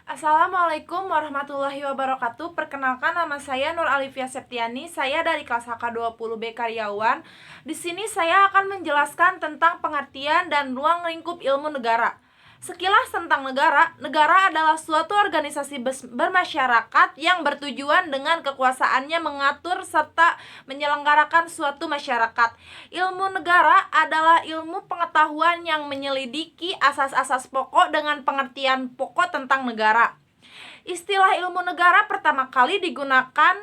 Assalamualaikum warahmatullahi wabarakatuh. Perkenalkan, nama saya Nur Alifia Septiani. Saya dari kelas HK20B Karyawan. Di sini saya akan menjelaskan tentang pengertian dan ruang lingkup ilmu negara. Sekilas tentang negara. Negara adalah suatu organisasi bermasyarakat yang bertujuan dengan kekuasaannya mengatur serta menyelenggarakan suatu masyarakat. Ilmu negara adalah ilmu pengetahuan yang menyelidiki asas-asas pokok dengan pengertian pokok tentang negara. Istilah ilmu negara pertama kali digunakan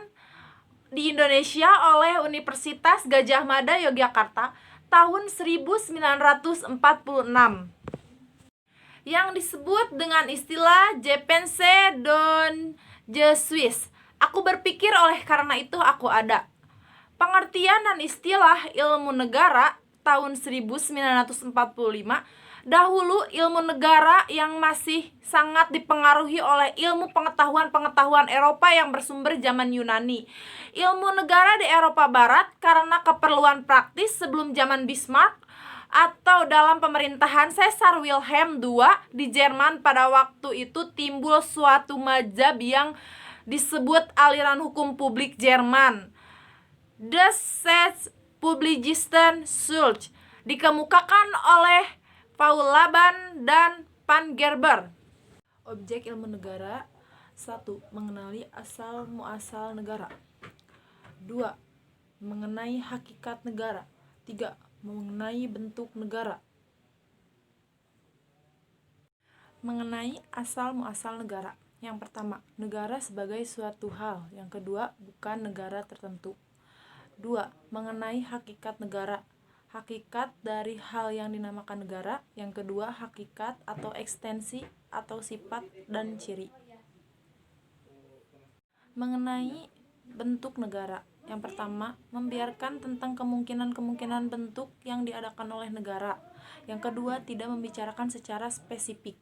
di Indonesia oleh Universitas Gadjah Mada Yogyakarta tahun 1946 yang disebut dengan istilah Je pense donc je suis. Aku berpikir, oleh karena itu aku ada. Pengertian dan istilah ilmu negara tahun 1945. Dahulu ilmu negara yang masih sangat dipengaruhi oleh ilmu pengetahuan Eropa yang bersumber zaman Yunani. Ilmu negara di Eropa Barat karena keperluan praktis sebelum zaman Bismarck atau dalam pemerintahan Caesar Wilhelm II di Jerman pada waktu itu timbul suatu mazhab yang disebut aliran hukum publik Jerman, Das Publicisten Schule, dikemukakan oleh Paul Laban dan Van Gerber. Objek ilmu negara: 1. Mengenali asal muasal negara. 2. Mengenai hakikat negara. 3. Mengenai bentuk negara. Mengenai asal muasal negara. Yang pertama, negara sebagai suatu hal. Yang kedua, bukan negara tertentu. 2. Mengenai hakikat negara. Hakikat dari hal yang dinamakan negara. Yang kedua, hakikat atau ekstensi atau sifat dan ciri. Mengenai bentuk negara. Yang pertama, membiarkan tentang kemungkinan-kemungkinan bentuk yang diadakan oleh negara. Yang kedua, tidak membicarakan secara spesifik.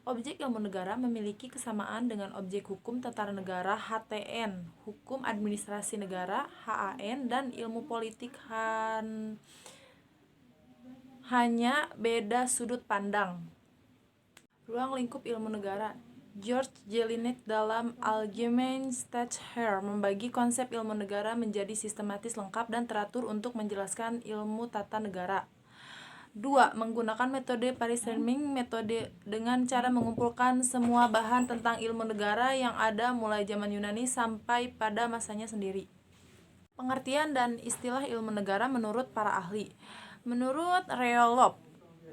Objek ilmu negara memiliki kesamaan dengan objek hukum tata negara HTN, hukum administrasi negara HAN, dan ilmu politik hanya beda sudut pandang. Ruang lingkup ilmu negara. George Jelinek dalam Allgemeine Staatsrecht membagi konsep ilmu negara menjadi sistematis, lengkap, dan teratur untuk menjelaskan ilmu tata negara. 2. Menggunakan metode Paris-Fleming, metode dengan cara mengumpulkan semua bahan tentang ilmu negara yang ada mulai zaman Yunani sampai pada masanya sendiri. Pengertian dan istilah ilmu negara menurut para ahli. Menurut Reolov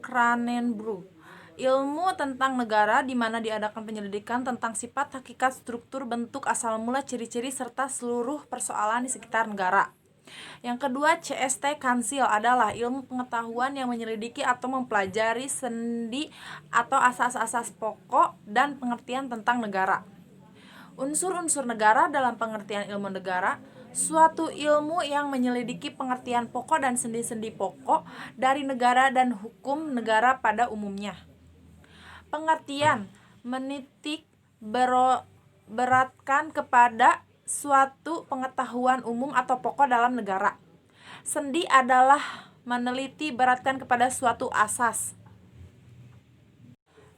Kranenburg, ilmu tentang negara di mana diadakan penyelidikan tentang sifat, hakikat, struktur, bentuk, asal mula, ciri-ciri, serta seluruh persoalan di sekitar negara. Yang kedua, CST Kansil adalah ilmu pengetahuan yang menyelidiki atau mempelajari sendi atau asas-asas pokok dan pengertian tentang negara. Unsur-unsur negara dalam pengertian ilmu negara: suatu ilmu yang menyelidiki pengertian pokok dan sendi-sendi pokok dari negara dan hukum negara pada umumnya. Pengertian: menitik beratkan kepada suatu pengetahuan umum atau pokok dalam negara. Sendi adalah meneliti beratkan kepada suatu asas.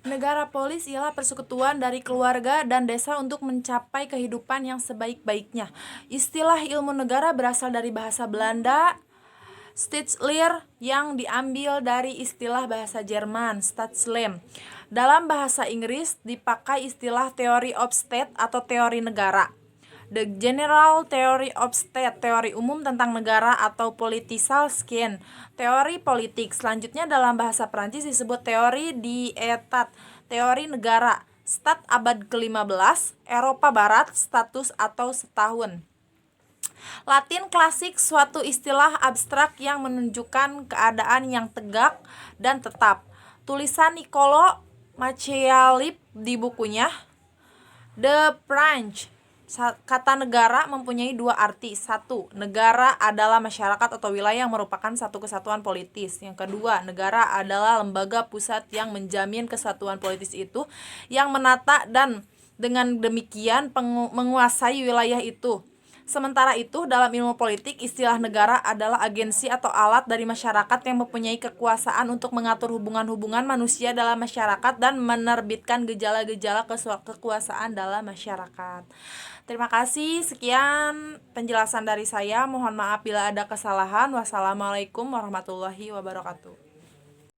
Negara polis ialah persekutuan dari keluarga dan desa untuk mencapai kehidupan yang sebaik-baiknya. Istilah ilmu negara berasal dari bahasa Belanda Staatsleer yang diambil dari istilah bahasa Jerman Staatslem. Dalam bahasa Inggris dipakai istilah Theory of State atau teori negara. The General Theory of State, teori umum tentang negara, atau Political Science, teori politik. Selanjutnya dalam bahasa Prancis disebut teori d'État, teori negara. Stat abad ke-15, Eropa Barat, status atau setahun. Latin klasik, suatu istilah abstrak yang menunjukkan keadaan yang tegak dan tetap. Tulisan Niccolo Machiavelli di bukunya The French. Kata negara mempunyai dua arti. 1. Negara adalah masyarakat atau wilayah yang merupakan satu kesatuan politis. Yang kedua, negara adalah lembaga pusat yang menjamin kesatuan politis itu, yang menata dan dengan demikian menguasai wilayah itu. Sementara itu, dalam ilmu politik, istilah negara adalah agensi atau alat dari masyarakat yang mempunyai kekuasaan untuk mengatur hubungan-hubungan manusia dalam masyarakat dan menerbitkan gejala-gejala kekuasaan dalam masyarakat. Terima kasih, sekian penjelasan dari saya. Mohon maaf bila ada kesalahan. Wassalamualaikum warahmatullahi wabarakatuh.